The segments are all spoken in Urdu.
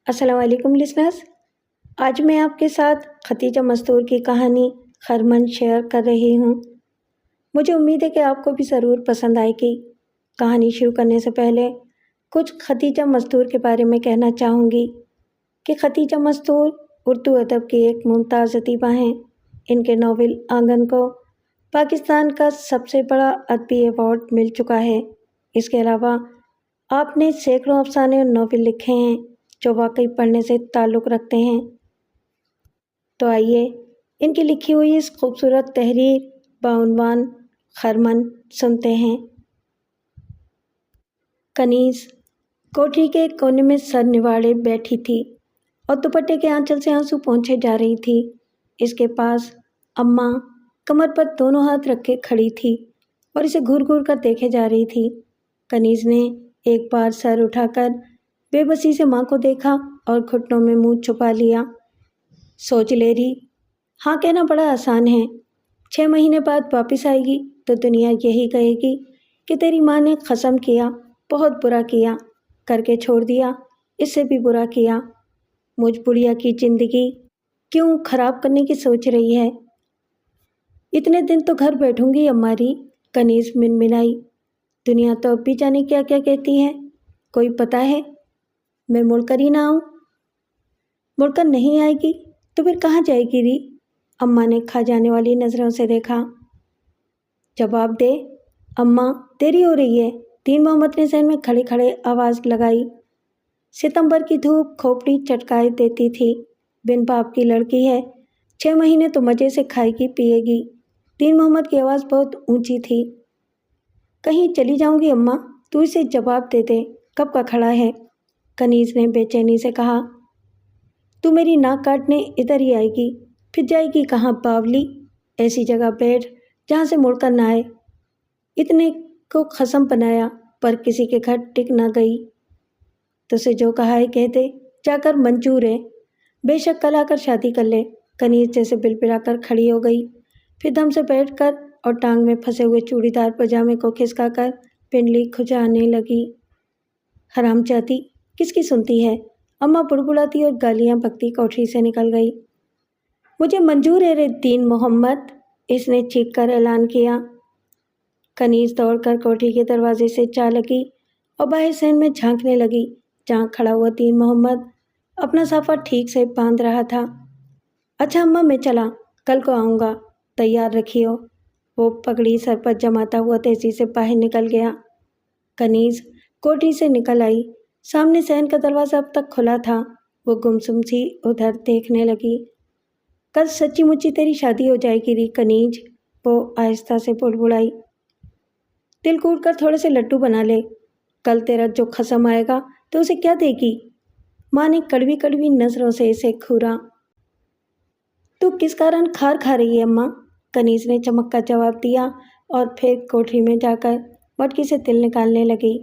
السلام علیکم لسنرز، آج میں آپ کے ساتھ ختیجہ مستور کی کہانی خرمن شیئر کر رہی ہوں۔ مجھے امید ہے کہ آپ کو بھی ضرور پسند آئے گی۔ کہانی شروع کرنے سے پہلے کچھ ختیجہ مستور کے بارے میں کہنا چاہوں گی کہ ختیجہ مستور اردو ادب کی ایک ممتاز ادیبہ ہیں۔ ان کے ناول آنگن کو پاکستان کا سب سے بڑا ادبی ایوارڈ مل چکا ہے۔ اس کے علاوہ آپ نے سینکڑوں افسانے اور ناول لکھے ہیں جو واقعی پڑھنے سے تعلق رکھتے ہیں۔ تو آئیے ان کی لکھی ہوئی اس خوبصورت تحریر بعنوان خرمن سنتے ہیں۔ کنیز کوٹھی کے ایک کونے میں سر نواڑے بیٹھی تھی اور دوپٹے کے آنچل سے آنسو پونچھے جا رہی تھی۔ اس کے پاس اماں کمر پر دونوں ہاتھ رکھے کھڑی تھی اور اسے گھور گھور کر دیکھے جا رہی تھی۔ کنیز نے ایک بار سر اٹھا کر بے بسی سے ماں کو دیکھا اور گھٹنوں میں منہ چھپا لیا۔ سوچ لے رہی، ہاں کہنا بڑا آسان ہے۔ 6 مہینے بعد واپس آئے گی تو دنیا یہی کہے گی کہ تیری ماں نے قسم کیا، بہت برا کیا، کر کے چھوڑ دیا، اس سے بھی برا کیا۔ مجھ بڑھیا کی زندگی کیوں خراب کرنے کی سوچ رہی ہے؟ اتنے دن تو گھر بیٹھوں گی اماری، کنیز منمنائی۔ دنیا تو اب بھی جانے کیا کیا کہتی ہے، کوئی پتہ ہے؟ میں مڑ کر ہی نہ آؤں؟ مڑ کر نہیں آئے گی تو پھر کہاں جائے گی ری؟ اماں نے کھا جانے والی نظروں سے دیکھا۔ جواب دے اماں، دیری ہو رہی ہے، دین محمد نے ذہن میں کھڑے کھڑے آواز لگائی۔ ستمبر کی دھوپ کھوپڑی چٹکائے دیتی تھی۔ بن باپ کی لڑکی ہے، 6 مہینے تو مزے سے کھائے گی پیے گی۔ دین محمد کی آواز بہت اونچی تھی۔ کہیں چلی جاؤں گی اماں، تو اسے جواب دے دے، کب کا کھڑا ہے؟ کنیز نے بے چینی سے کہا۔ تو میری ناک کاٹنے ادھر ہی آئے گی، پھر جائے گی کہاں باولی؟ ایسی جگہ بیٹھ جہاں سے مڑ کر نہ آئے۔ اتنے کو قسم بنایا پر کسی کے گھر ٹک نہ گئی۔ تو سے جو کہا ہے کہہ دے، جا کر منظور ہے، بے شک کل آ کر شادی کر لے۔ کنیز جیسے بلبلا کر کھڑی ہو گئی، پھر دم سے بیٹھ کر اور ٹانگ میں پھنسے ہوئے چوڑی دار پاجامے کو کھسکا کر پنڈلی کھجانے لگی۔ حرامزادی کس کی سنتی ہے؟ اماں بڑبڑاتی اور گالیاں بکتی کوٹھی سے نکل گئی۔ مجھے منظور ہے رے دین محمد، اس نے چیخ کر اعلان کیا۔ کنیز دوڑ کر کوٹھی کے دروازے سے جا لگی اور باہر صحن میں جھانکنے لگی جہاں کھڑا ہوا دین محمد اپنا صافہ ٹھیک سے باندھ رہا تھا۔ اچھا اماں میں چلا، کل کو آؤں گا، تیار رکھیو۔ وہ پگڑی سر پر جماتا ہوا تیزی سے باہر نکل گیا۔ کنیز کوٹھی سے نکل آئی۔ سامنے صحن کا دروازہ اب تک کھلا تھا۔ وہ گمسم سی ادھر دیکھنے لگی۔ کل سچی مچی تیری شادی ہو جائے گی ری کنیج، وہ آہستہ سے بڑبڑائی۔ دل کوٹ کر تھوڑے سے لڈو بنا لے، کل تیرا جو قسم آئے گا تو اسے کیا دے گی؟ ماں نے کڑوی کڑوی نظروں سے اسے گھورا۔ تو کس کارن کھار کھا رہی ہے اماں؟ کنیز نے چمک کا جواب دیا اور پھر کوٹھی میں جا کر مٹکی سے تل نکالنے لگی۔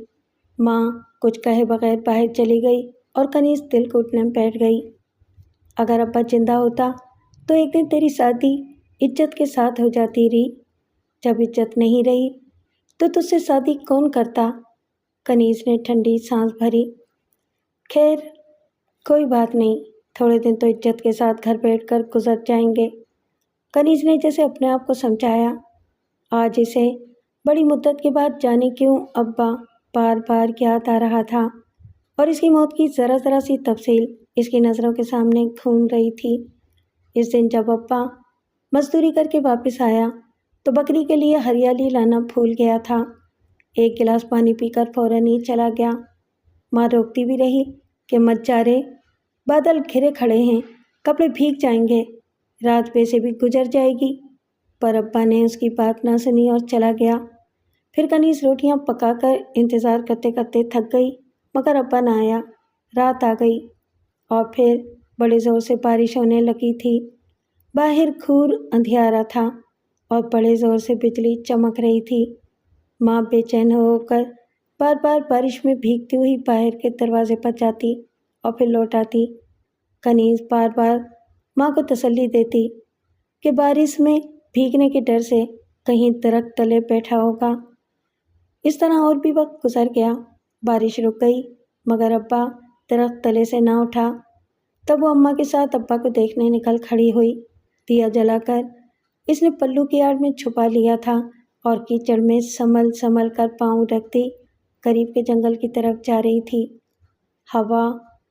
ماں کچھ کہے بغیر باہر چلی گئی اور کنیز دل کوٹنے بیٹھ گئی۔ اگر ابا زندہ ہوتا تو ایک دن تیری شادی عزت کے ساتھ ہو جاتی ری۔ جب عزت نہیں رہی تو تجھ سے شادی کون کرتا؟ کنیز نے ٹھنڈی سانس بھری۔ خیر کوئی بات نہیں، تھوڑے دن تو عزت کے ساتھ گھر بیٹھ کر گزر جائیں گے، کنیز نے جیسے اپنے آپ کو سمجھایا۔ آج اسے بڑی مدت کے بعد جانے کیوں ابا بار بار یاد آ رہا تھا اور اس کی موت کی ذرا ذرا سی تفصیل اس کی نظروں کے سامنے گھوم رہی تھی۔ اس دن جب ابا مزدوری کر کے واپس آیا تو بکری کے لیے ہریالی لانا بھول گیا تھا۔ ایک گلاس پانی پی کر فوراً ہی چلا گیا۔ ماں روکتی بھی رہی کہ مت جا رے، بادل گھرے کھڑے ہیں، کپڑے بھیگ جائیں گے، رات ویسے بھی گزر جائے گی، پر ابا نے اس کی بات نہ سنی اور چلا گیا۔ پھر کنیز روٹیاں پکا کر انتظار کرتے کرتے تھک گئی مگر ابا نہ آیا۔ رات آ گئی اور پھر بڑے زور سے بارش ہونے لگی تھی۔ باہر گھور اندھیارا تھا اور بڑے زور سے بجلی چمک رہی تھی۔ ماں بے چین ہو کر بار بار بارش میں بھیگتی ہوئی باہر کے دروازے پر جاتی اور پھر لوٹ آتی۔ کنیز بار بار ماں کو تسلی دیتی کہ بارش میں بھیگنے کے ڈر سے کہیں درخت تلے بیٹھا ہوگا۔ اس طرح اور بھی وقت گزر گیا۔ بارش رک گئی مگر ابا درخت تلے سے نہ اٹھا۔ تب وہ اماں کے ساتھ ابا کو دیکھنے نکل کھڑی ہوئی۔ دیا جلا کر اس نے پلو کی آڑ میں چھپا لیا تھا اور کیچڑ میں سنبھل سنبھل کر پاؤں رکھتی قریب کے جنگل کی طرف جا رہی تھی۔ ہوا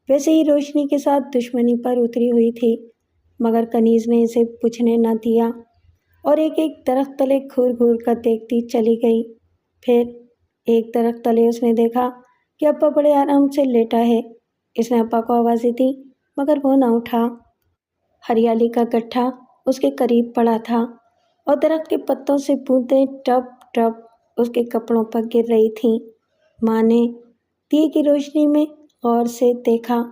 ویسے ہی روشنی کے ساتھ دشمنی پر اتری ہوئی تھی، مگر کنیز نے اسے پوچھنے نہ دیا اور ایک ایک درخت تلے گھور گھور کر دیکھتی چلی گئی۔ پھر ایک درخت تلے اس نے دیکھا کہ ابا بڑے آرام سے لیٹا ہے۔ اس نے ابا کو آوازیں دی مگر وہ نہ اٹھا۔ ہریالی کا گٹھا اس کے قریب پڑا تھا اور درخت کے پتوں سے بوندیں ٹپ ٹپ اس کے کپڑوں پر گر رہی تھیں۔ ماں نے دیے کی روشنی میں غور سے دیکھا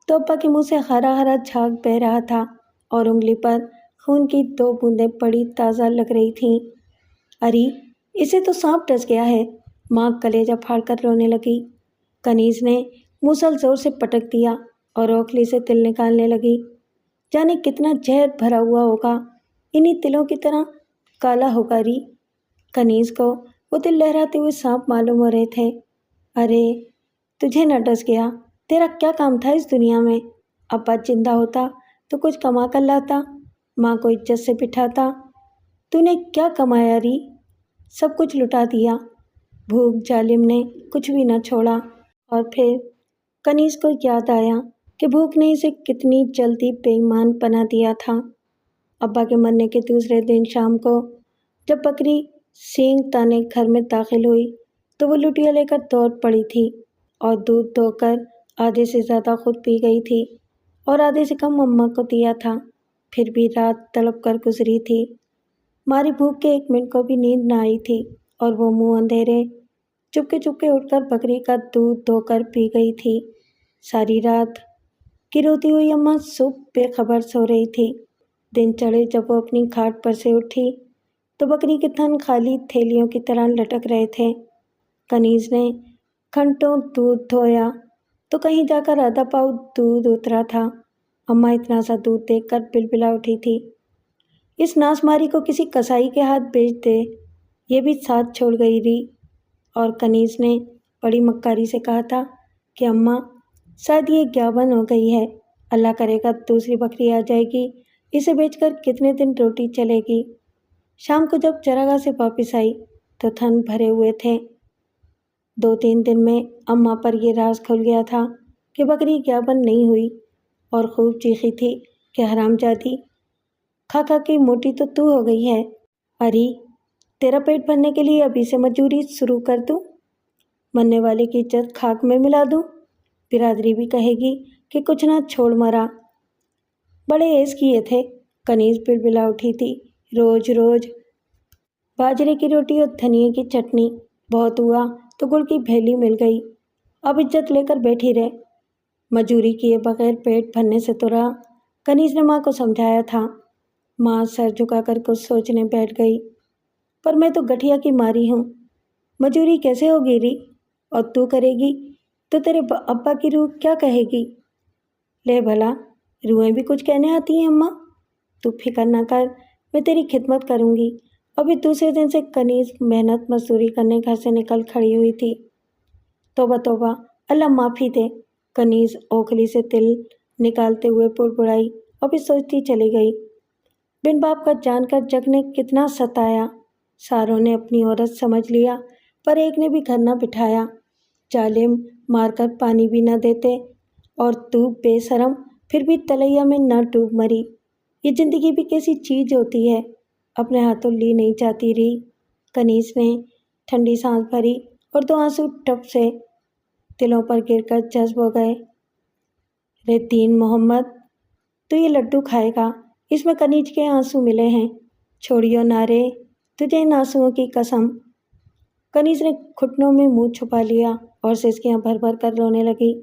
تو ابا کے منہ سے ہرا ہرا جھاگ بہہ رہا تھا اور انگلی پر خون کی 2 بوندیں بڑی تازہ لگ رہی تھیں۔ اری، اسے تو سانپ ڈس گیا ہے، ماں کلیجہ پھاڑ کر رونے لگی۔ کنیز نے موصل زور سے پٹک دیا اور اوکھلی سے تل نکالنے لگی۔ جانے کتنا زہر بھرا ہوا ہوگا، انہی تلوں کی طرح کالا ہوگا ری۔ کنیز کو وہ تل لہراتے ہوئے سانپ معلوم ہو رہے تھے۔ ارے تجھے نہ ڈس گیا، تیرا کیا کام تھا اس دنیا میں؟ ابا زندہ ہوتا تو کچھ کما کر لاتا، ماں کو عزت سے بٹھاتا۔ تو نے کیا کمایا ری؟ سب کچھ لٹا دیا۔ بھوک ظالم نے کچھ بھی نہ چھوڑا۔ اور پھر کنیز کو یاد آیا کہ بھوک نے اسے کتنی جلدی بے ایمان بنا دیا تھا۔ ابا کے مرنے کے دوسرے دن شام کو جب بکری سینگ تانے گھر میں داخل ہوئی تو وہ لٹیا لے کر دوڑ پڑی تھی اور دودھ دو کر آدھے سے زیادہ خود پی گئی تھی اور آدھے سے کم اماں کو دیا تھا۔ پھر بھی رات تڑپ کر گزری تھی۔ ماری بھوک کے 1 منٹ کو بھی نیند نہ آئی تھی اور وہ منہ اندھیرے چپکے چپکے اٹھ کر بکری کا دودھ دو کر پی گئی تھی۔ ساری رات کی روتی ہوئی اماں صبح بے خبر سو رہی تھی۔ دن چڑھے جب وہ اپنی کھاٹ پر سے اٹھی تو بکری کے تھن خالی تھیلیوں کی طرح لٹک رہے تھے۔ کنیز نے گھنٹوں دودھ دھویا تو کہیں جا کر آدھا پاؤ دودھ اترا تھا۔ اماں اتنا سا دودھ دیکھ کر بلبلا اٹھی تھی۔ اس ناس ماری کو کسی کسائی کے ہاتھ بیچ دے، یہ بھی ساتھ چھوڑ گئی ری۔ اور کنیز نے بڑی مکاری سے کہا تھا کہ اماں شاید یہ 51 ہو گئی ہے، اللہ کرے گا دوسری بکری آ جائے گی، اسے بیچ کر کتنے دن روٹی چلے گی۔ شام کو جب چراگاہ سے واپس آئی تو تھن بھرے ہوئے تھے۔ 2-3 دن میں اماں پر یہ راز کھل گیا تھا کہ بکری 51 نہیں ہوئی اور خوب چیخی تھی کہ حرام جادی، کھا کھا کے موٹی تو ہو گئی ہے۔ اری، تیرا پیٹ بھرنے کے لیے ابھی سے مزدوری شروع کر دوں؟ مرنے والے کی عزت خاک میں ملا دوں؟ برادری بھی کہے گی کہ کچھ نہ چھوڑ مرا۔ بڑے عیش کیے تھے، کنیز بلبلا اٹھی تھی۔ روز روز باجرے کی روٹی اور دھنیے کی چٹنی، بہت ہوا تو گڑ کی بھیلی مل گئی، اب عزت لے کر بیٹھی رہے۔ مزدوری کیے بغیر پیٹ بھرنے سے تو رہا، کنیز نے ماں کو سمجھایا تھا۔ ماں سر جھکا کر کچھ سوچنے بیٹھ گئی۔ پر میں تو گٹھیا کی ماری ہوں، مزدوری کیسے ہوگی ری؟ اور تو کرے گی تو تیرے ابا کی روح کیا کہے گی؟ لے بھلا، روحیں بھی کچھ کہنے آتی ہیں اماں، تو فکر نہ کر، میں تیری خدمت کروں گی۔ ابھی دوسرے دن سے کنیز محنت مزدوری کرنے گھر سے نکل کھڑی ہوئی تھی۔ توبہ توبہ، اللہ معافی دے، کنیز اوکھلی سے تل نکالتے ہوئے بڑبڑائی اور پھر سوچتی چلی گئی۔ بن باپ کا جان کر جگ نے کتنا ستایا، ساروں نے اپنی عورت سمجھ لیا پر ایک نے بھی گھر نہ بٹھایا۔ ظالم مار کر پانی بھی نہ دیتے اور تو بے شرم پھر بھی تلیا میں نہ ڈوب مری۔ یہ زندگی بھی کیسی چیز ہوتی ہے، اپنے ہاتھوں لی نہیں جاتی ری۔ کنیز نے ٹھنڈی سانس بھری اور 2 آنسو ٹپ سے دلوں پر گر کر جذب ہو گئے۔ رے دین محمد، تو یہ لڈو کھائے گا، اس میں کنیز کے آنسو ملے ہیں، چھوڑیو نہ رے، تجھے ان آنسوؤں کی قسم۔ کنیز نے گھٹنوں میں منہ چھپا لیا اور سسکیاں بھر بھر کر رونے لگی،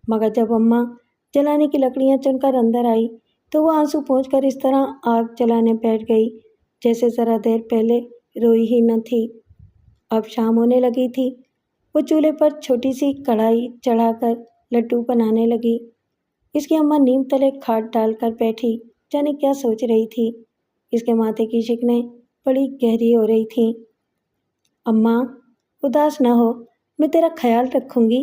مگر جب اماں جلانے کی لکڑیاں چن کر اندر آئی تو وہ آنسو پونچھ کر اس طرح آگ جلانے بیٹھ گئی جیسے ذرا دیر پہلے روئی ہی نہ تھی۔ اب شام ہونے لگی تھی۔ وہ چولہے پر چھوٹی سی کڑھائی چڑھا کر لڈو بنانے لگی۔ اس کی اماں نیم تلے کھاٹ ڈال کر بیٹھی، جانے کیا سوچ رہی تھی۔ اس کے ماتھے کی شکنیں بڑی گہری ہو رہی تھیں۔ اماں اداس نہ ہو، میں تیرا خیال رکھوں گی،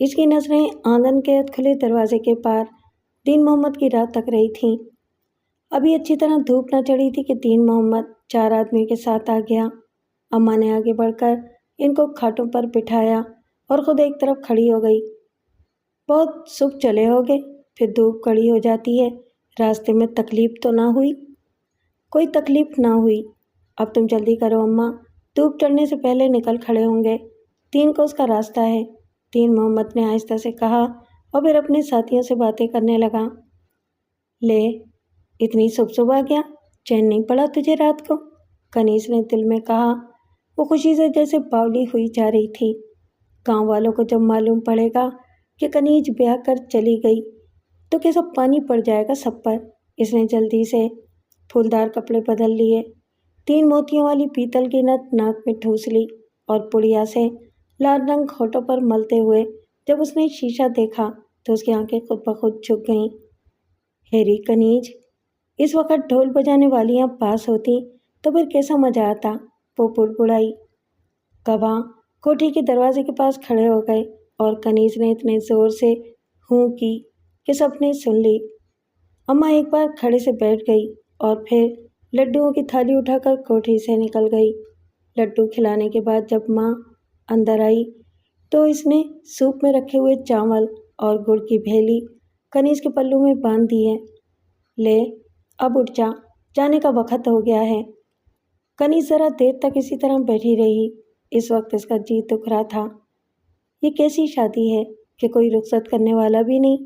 اس کی نظریں آنگن کے کھلے دروازے کے پار دین محمد کی راہ تک رہی تھیں۔ ابھی اچھی طرح دھوپ نہ چڑھی تھی کہ دین محمد 4 آدمی کے ساتھ آ گیا۔ اماں نے آگے بڑھ کر ان کو کھاٹوں پر بٹھایا اور خود ایک طرف کھڑی ہو گئی۔ بہت صبح چلے ہوگے، پھر دھوپ کڑی ہو جاتی ہے، راستے میں تکلیف تو نہ ہوئی؟ کوئی تکلیف نہ ہوئی۔ اب تم جلدی کرو اماں، دھوپ چڑھنے سے پہلے نکل کھڑے ہوں گے، 3 کوس کا راستہ ہے، دین محمد نے آہستہ سے کہا اور پھر اپنے ساتھیوں سے باتیں کرنے لگا۔ لے، اتنی صبح آ گیا، چین نہیں پڑا تجھے رات کو؟ کنیز نے دل میں کہا۔ وہ خوشی سے جیسے باولی ہوئی جا رہی تھی۔ گاؤں والوں کو جب معلوم پڑے گا کہ کنیز بیاہ کر چلی گئی تو کیسا پانی پڑ جائے گا سب پر۔ اس نے جلدی سے پھولدار کپڑے بدل لیے، 3 موتیوں والی پیتل کی نت ناک میں ٹھوس لی اور پڑیا سے لال رنگ ہونٹوں پر ملتے ہوئے جب اس نے شیشہ دیکھا تو اس کی آنکھیں خود بخود جھک گئیں۔ ہیری، کنیز، اس وقت ڈھول بجانے والیاں پاس ہوتی تو پھر کیسا مزہ آتا، وہ بڑبڑائی۔ گواہ کوٹھی کے دروازے کے پاس کھڑے ہو گئے اور کنیز نے اتنے زور سے ہوں کی کہ سب نے سن لی۔ اماں ایک بار کھڑے سے بیٹھ گئی اور پھر لڈوؤں کی تھالی اٹھا کر کوٹھی سے نکل گئی۔ لڈو کھلانے کے بعد جب ماں اندر آئی تو اس نے سوپ میں رکھے ہوئے چاول اور گڑ کی بھیلی کنیز کے پلو میں باندھ دی ہے۔ لے، اب اٹھ جا، جانے کا وقت ہو گیا ہے۔ کنیز ذرا دیر تک اسی طرح بیٹھی رہی۔ اس وقت اس کا جی دکھ رہا تھا۔ یہ کیسی شادی ہے کہ کوئی رخصت کرنے والا بھی نہیں،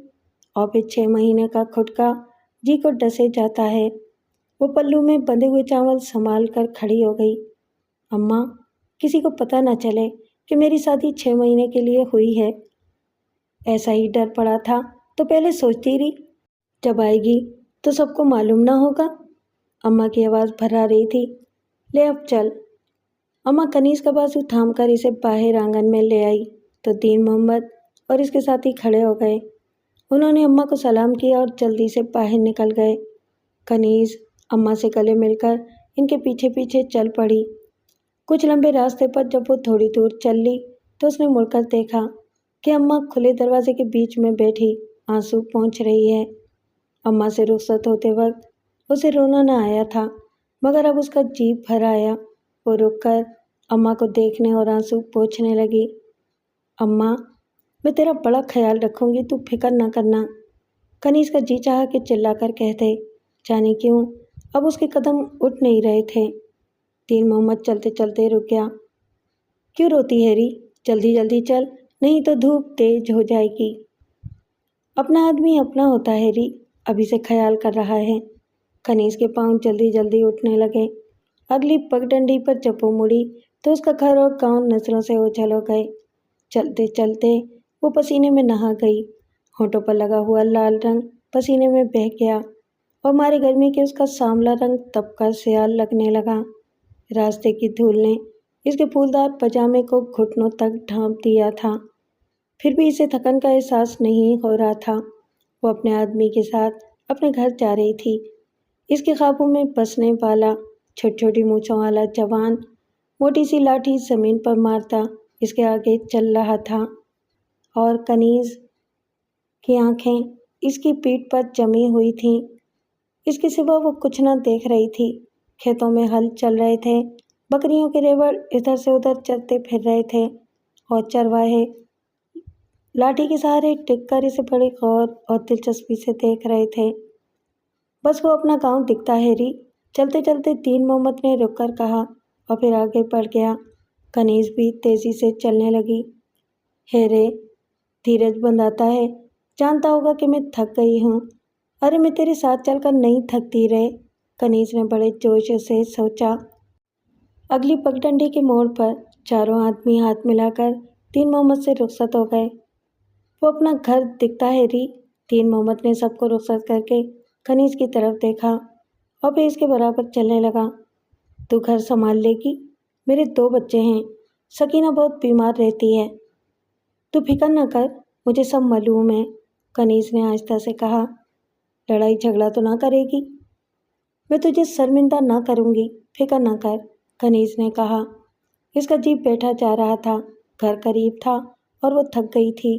اور پھر 6 مہینے کا کھٹکا جی کو ڈسے جاتا ہے۔ وہ پلو میں بندھے ہوئے چاول سنبھال کر کھڑی ہو گئی۔ اماں، کسی کو پتہ نہ چلے کہ میری شادی 6 مہینے کے لیے ہوئی ہے۔ ایسا ہی ڈر پڑا تھا تو پہلے سوچتی رہی، جب آئے گی تو سب کو معلوم نہ ہوگا۔ اماں کی آواز بھرا رہی تھی۔ لے اب چل۔ اماں کنیز کا بازو تھام کر اسے باہر آنگن میں لے آئی تو دین محمد اور اس کے ساتھی کھڑے ہو گئے۔ انہوں نے اماں کو سلام کیا اور جلدی سے باہر نکل گئے۔ کنیز اماں سے گلے مل کر ان کے پیچھے پیچھے چل پڑی۔ کچھ لمبے راستے پر جب وہ تھوڑی دور چل لی تو اس نے مڑ کر دیکھا کہ اماں کھلے دروازے کے بیچ میں بیٹھی آنسو پونچھ رہی ہے۔ اماں سے رخصت ہوتے وقت اسے رونا نہ آیا تھا، مگر اب اس کا جی بھر آیا۔ وہ رک کر اماں کو دیکھنے اور آنسو پوچھنے لگی۔ اماں، میں تیرا بڑا خیال رکھوں گی، تو فکر نہ کرنا۔ کنیز کا جی چاہا کہ چلا کر کہہ دے، جانے کیوں اب اس کے قدم اٹھ نہیں رہے تھے۔ دین محمد چلتے چلتے رک گیا۔ کیوں روتی ہیری؟ جلدی جلدی چل، نہیں تو دھوپ تیز ہو جائے گی۔ اپنا آدمی اپنا ہوتا ہے ہیری، ابھی سے خیال کر رہا ہے۔ کنیز کے پاؤں جلدی جلدی اٹھنے لگے۔ اگلی پگڈنڈی پر جب وہ مڑی تو اس کا گھر اور گاؤں نظروں سے اوجھل ہو گئے۔ چلتے چلتے وہ پسینے میں نہا گئی۔ ہونٹوں پر لگا ہوا لال رنگ پسینے میں بہہ گیا اور مارے گرمی کے اس کا سانولا رنگ تپ کر سیال لگنے لگا۔ راستے کی دھول نے اس کے پھولدار پاجامے کو گھٹنوں تک ڈھانپ دیا تھا، پھر بھی اسے تھکن کا احساس نہیں ہو رہا تھا۔ وہ اپنے آدمی کے ساتھ اپنے گھر جا رہی تھی۔ اس کے خوابوں میں بسنے والا چھوٹی چھوٹی مونچھوں والا جوان موٹی سی لاٹھی زمین پر مارتا اس کے آگے چل رہا تھا، اور کنیز کی آنکھیں اس کی پیٹھ پر جمی ہوئی تھیں۔ اس کے سوا وہ کچھ نہ دیکھ رہی تھی۔ کھیتوں میں ہل چل رہے تھے، بکریوں کے ریوڑ ادھر سے ادھر چلتے پھر رہے تھے، اور چرواہے لاٹھی کے سہارے ٹک کر اسے بڑے غور اور دلچسپی سے دیکھ رہے تھے۔ بس وہ اپنا گاؤں دکھتا ہے ری، چلتے چلتے دین محمد نے رک کر کہا اور پھر آگے بڑھ گیا۔ کنیز بھی تیزی سے چلنے لگی۔ ہے رے، دھیرج بندھاتا ہے، جانتا ہوگا کہ میں تھک گئی ہوں۔ ارے میں تیرے ساتھ چل کر نہیں تھکتی رے، کنیز نے بڑے جوش سے سوچا۔ اگلی پگڈنڈی کے موڑ پر چاروں آدمی ہاتھ ملا کر دین محمد سے رخصت ہو گئے۔ وہ اپنا گھر دکھتا ہے ری، دین محمد نے سب کو رخصت کر کے کنیز کی طرف دیکھا اور پھر اس کے برابر چلنے لگا۔ تو گھر سنبھال لے گی؟ میرے 2 بچے ہیں، سکینہ بہت بیمار رہتی ہے۔ تو فکر نہ کر، مجھے سب معلوم ہے، کنیز نے آہستہ سے کہا۔ لڑائی جھگڑا تو نہ کرے گی؟ میں تجھے شرمندہ نہ کروں گی، فکر نہ کر، کنیز نے کہا۔ اس کا جی بیٹھا جا رہا تھا، گھر قریب تھا اور وہ تھک گئی تھی۔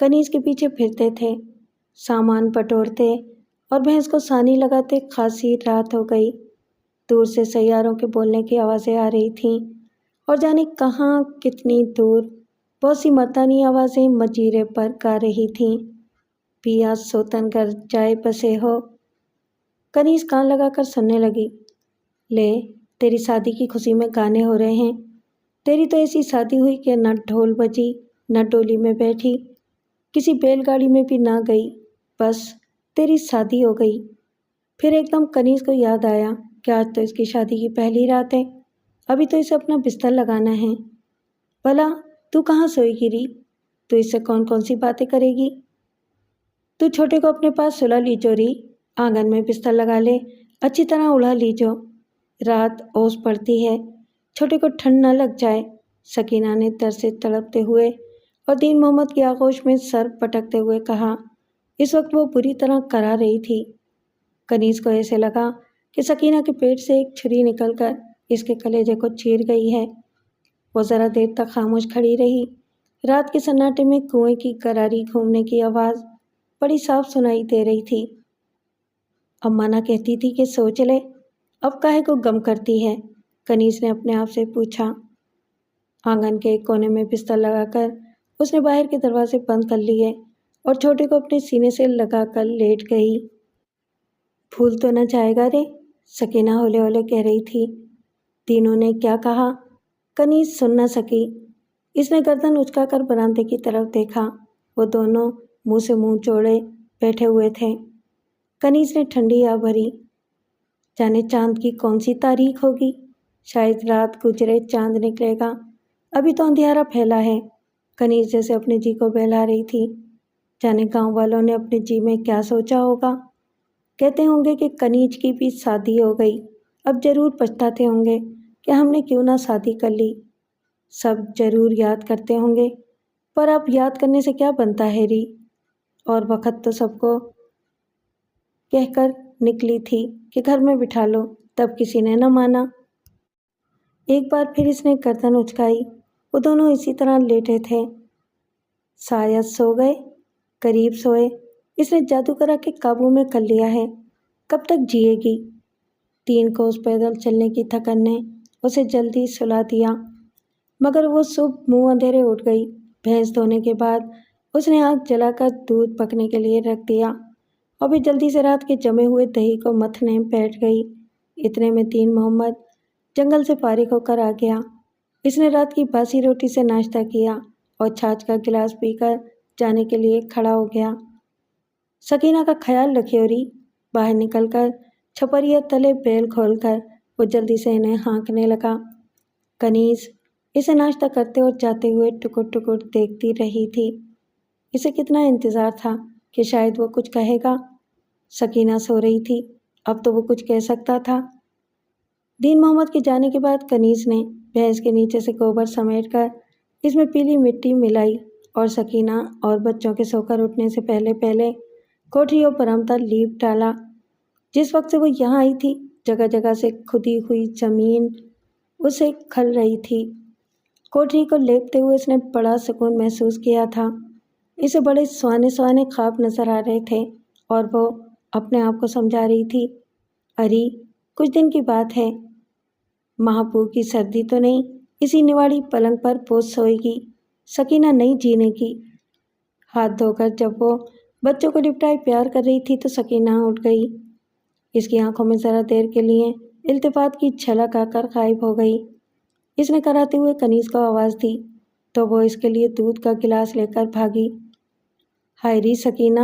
کنیز کے پیچھے پھرتے تھے، سامان بٹورتے اور بھینس کو سانی لگاتے۔ خاصی رات ہو گئی، دور سے سیاروں کے بولنے کی آوازیں آ رہی تھیں اور جانے کہاں کتنی دور بہت سی مردانی آوازیں مجیرے پر گا رہی تھیں۔ پیا سوتن گھر جائے بسے ہو۔ کنیز کان لگا کر سننے لگی۔ لے، تیری شادی کی خوشی میں گانے ہو رہے ہیں۔ تیری تو ایسی شادی ہوئی کہ نہ ڈھول بجی، نہ ڈولی میں بیٹھی، کسی بیل گاڑی میں بھی نہ گئی، بس تیری شادی ہو گئی۔ پھر ایک دم کنیز کو یاد آیا کہ آج تو اس کی شادی کی پہلی رات ہے، ابھی تو اسے اپنا بستر لگانا ہے۔ بھلا تو کہاں سوئی گری؟ تو اس سے کون کون سی باتیں کرے گی؟ تو چھوٹے کو اپنے پاس سلا لیجو ری، آنگن میں بستر لگا لے، اچھی طرح اڑا لیجو، رات اوس پڑتی ہے، چھوٹے کو ٹھنڈ نہ لگ جائے۔ سکینہ نے در سے تڑپتے ہوئے اور دین محمد کی آغوش میں سر پٹکتے ہوئے کہا۔ اس وقت وہ بری طرح کرا رہی تھی۔ کنیز کو ایسے لگا کہ سکینہ کے پیٹ سے ایک چھری نکل کر اس کے کلیجے کو چیر گئی ہے۔ وہ ذرا دیر تک خاموش کھڑی رہی۔ رات کے سناٹے میں کنویں کی گراری گھومنے کی آواز بڑی صاف سنائی دے رہی تھی۔ اماں نہ کہتی تھی کہ سوچ لے، اب کاہے کو غم کرتی ہے؟ کنیز نے اپنے آپ سے پوچھا۔ آنگن کے ایک کونے میں بستر لگا کر اس نے باہر کے دروازے بند کر لیے اور چھوٹے کو اپنے سینے سے لگا کر لیٹ گئی۔ بھول تو نہ جائے گا رے، سکینہ ہولے ہولے کہہ رہی تھی۔ تینوں نے کیا کہا؟ کنیز سن نہ سکی۔ اس نے گردن اچکا کر برآمدے کی طرف دیکھا۔ وہ دونوں منہ سے منہ جوڑے بیٹھے ہوئے تھے۔ کنیز نے ٹھنڈی آہ بھری۔ جانے چاند کی کون سی تاریخ ہوگی؟ شاید رات گزرے چاند نکلے گا، ابھی تو اندھیارا پھیلا ہے۔ کنیز جیسے اپنے جی کو بہلا رہی تھی۔ جانے گاؤں والوں نے اپنے جی میں کیا سوچا ہوگا؟ کہتے ہوں گے کہ کنیز کی بھی شادی ہو گئی، اب ضرور پچھتاتے ہوں گے کہ ہم نے کیوں نہ شادی کر لی۔ سب ضرور یاد کرتے ہوں گے، پر اب یاد کرنے سے کیا بنتا ہے ری؟ اور وقت تو سب کو کہہ کر نکلی تھی کہ گھر میں بٹھا لو، تب کسی نے نہ مانا۔ ایک بار پھر اس نے گردن اچکائی۔ وہ دونوں اسی طرح لیٹے تھے۔ شاید سو گئے، قریب سوئے۔ اس نے جادو کرا کے قابو میں کر لیا ہے، کب تک جیے گی؟ 3 کوس پیدل چلنے کی تھکن نے اسے جلدی سلا دیا، مگر وہ صبح منہ اندھیرے اٹھ گئی۔ بھینس دھونے کے بعد اس نے آگ جلا کر دودھ پکنے کے لیے رکھ دیا اور پھر جلدی سے رات کے جمے ہوئے دہی کو متھنے بیٹھ گئی۔ اتنے میں دین محمد جنگل سے فارغ ہو کر آ گیا۔ اس نے رات کی باسی روٹی سے ناشتہ کیا اور چھاچھ کا گلاس پی کر جانے کے لیے کھڑا ہو گیا۔ سکینہ کا خیال رکھیو ری۔ باہر نکل کر چھپریا تلے بیل کھول کر وہ جلدی سے انہیں ہانکنے لگا۔ کنیز اسے ناشتہ کرتے اور جاتے ہوئے ٹکر ٹکر دیکھتی رہی تھی۔ اسے کتنا انتظار تھا کہ شاید وہ کچھ کہے گا۔ سکینہ سو رہی تھی، اب تو وہ کچھ کہہ سکتا تھا۔ دین محمد کے جانے کے بعد کنیز نے بھینس کے نیچے سے گوبر سمیٹ کر اس میں پیلی مٹی ملائی اور سکینہ اور بچوں کے سو کر اٹھنے سے پہلے پہلے کوٹھی اور برآمدہ لیپ ڈالا۔ جس وقت سے وہ یہاں آئی تھی، جگہ جگہ سے کھدی ہوئی زمین اسے کھل رہی تھی۔ کوٹھی کو لیپتے ہوئے اس نے بڑا سکون محسوس کیا تھا۔ اسے بڑے سہانے سہانے خواب نظر آ رہے تھے اور وہ اپنے آپ کو سمجھا رہی تھی، اری کچھ دن کی بات ہے، مہاپور کی سردی تو نہیں، اسی نواڑی پلنگ پر بوجھ سوئے گی، سکینہ نہیں جینے کی۔ ہاتھ دھو کر جب وہ بچوں کو لپٹائے پیار کر رہی تھی تو سکینہ اٹھ گئی۔ اس کی آنکھوں میں ذرا دیر کے لیے التفات کی جھلک آ کر غائب ہو گئی۔ اس نے کراتے ہوئے کنیز کو آواز دی تو وہ اس کے لیے دودھ کا گلاس لے کر بھاگی۔ ہائے ری سکینہ،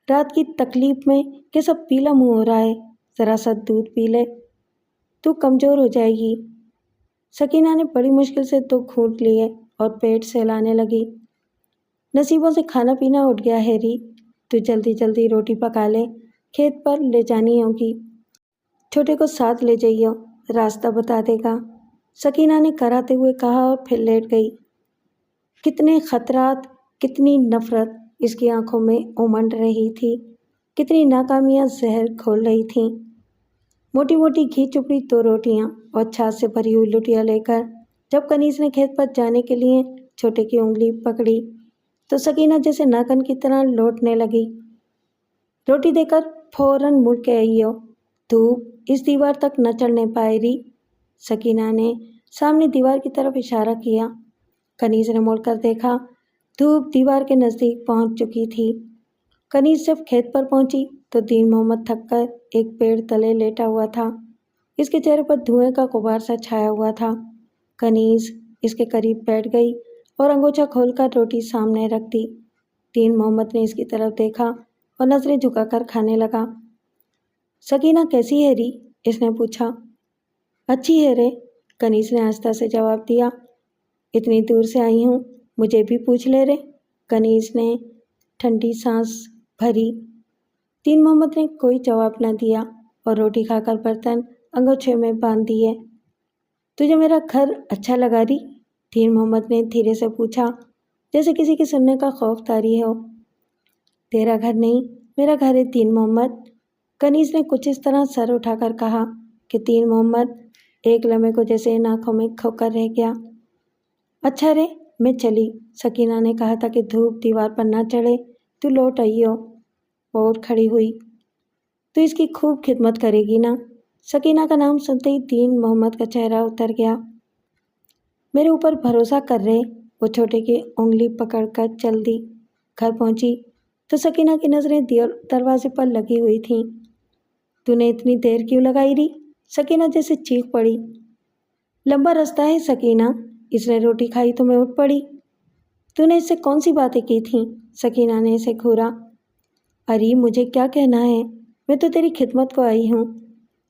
رات کی تکلیف میں کیسا پیلا منہ ہو رہا ہے، ذرا سا دودھ پی لے، تو کمزور ہو جائے گی۔ سکینہ نے بڑی مشکل سے 2 گھونٹ لیے اور پیٹ سہلانے لگی۔ نصیبوں سے کھانا پینا اٹھ گیا ہے ری، تو جلدی جلدی روٹی پکا لے، کھیت پر لے جانی ہوگی، چھوٹے کو ساتھ لے جائیو، راستہ بتا دے گا، سکینہ نے کراتے ہوئے کہا اور پھر لیٹ گئی۔ کتنے خطرات، کتنی نفرت اس کی آنکھوں میں امنڈ رہی تھی، کتنی ناکامیاں زہر کھول رہی تھیں۔ موٹی موٹی گھی چپڑی 2 روٹیاں اور چھاچھ سے بھری ہوئی لٹیا لے کر جب کنیز نے کھیت پر جانے کے لیے چھوٹے کی انگلی پکڑی تو سکینہ جیسے ناکن کی طرح لوٹنے لگی۔ روٹی دے کر فوراً مڑ کے آئی ہو، دھوپ اس دیوار تک نہ چڑھنے پائے ری۔ سکینہ نے سامنے دیوار کی طرف اشارہ کیا۔ کنیز نے مڑ کر دیکھا، دھوپ دیوار کے نزدیک پہنچ چکی تھی۔ کنیز جب کھیت پر پہنچی تو دین محمد تھک کر ایک پیڑ تلے لیٹا ہوا تھا۔ اس کے چہرے پر دھوئیں کا غبار سا چھایا ہوا تھا۔ کنیز اس کے قریب بیٹھ گئی اور انگوچھا کھول کر روٹی سامنے رکھ دی۔ دین محمد نے اس کی طرف دیکھا اور نظریں جھکا کر کھانے لگا۔ سکینہ کیسی ہے ری؟ اس نے پوچھا۔ اچھی ہے رے، کنیز نے آہستہ سے جواب دیا۔ اتنی دور سے آئی ہوں، مجھے بھی پوچھ لے رے، کنیز نے ٹھنڈی سانس بھری۔ دین محمد نے کوئی جواب نہ دیا اور روٹی کھا کر برتن انگوچھے میں باندھ دیے۔ تجھے میرا گھر اچھا لگا ری؟ دین محمد نے دھیرے سے پوچھا، جیسے کسی کے سننے کا خوف طاری ہو۔ تیرا گھر نہیں، میرا گھر ہے دین محمد، کنیز نے کچھ اس طرح سر اٹھا کر کہا کہ دین محمد ایک لمحے کو جیسے ان آنکھوں میں کھو کر رہ گیا۔ اچھا رے، میں چلی، سکینہ نے کہا تھا کہ دھوپ دیوار پر نہ چڑھے، تو لوٹ آئی ہو۔ وہ اٹھ کھڑی ہوئی۔ تو اس کی خوب خدمت کرے گی نا؟ سکینہ کا نام سنتے ہی دین محمد کا چہرہ اتر گیا۔ میرے اوپر بھروسہ کر رہے، وہ چھوٹے کی انگلی پکڑ کر چل دی۔ گھر پہنچی تو سکینہ کی نظریں دروازے پر لگی ہوئی تھیں۔ تو نے اتنی دیر کیوں لگائی ری؟ سکینہ جیسے چیخ پڑی۔ لمبا رستہ ہے سکینہ، اس نے روٹی کھائی تو میں اٹھ پڑی۔ تو نے اس سے کون سی باتیں کی تھیں؟ سکینہ نے اسے گھورا۔ اری مجھے کیا کہنا ہے، میں تو تیری خدمت کو آئی ہوں۔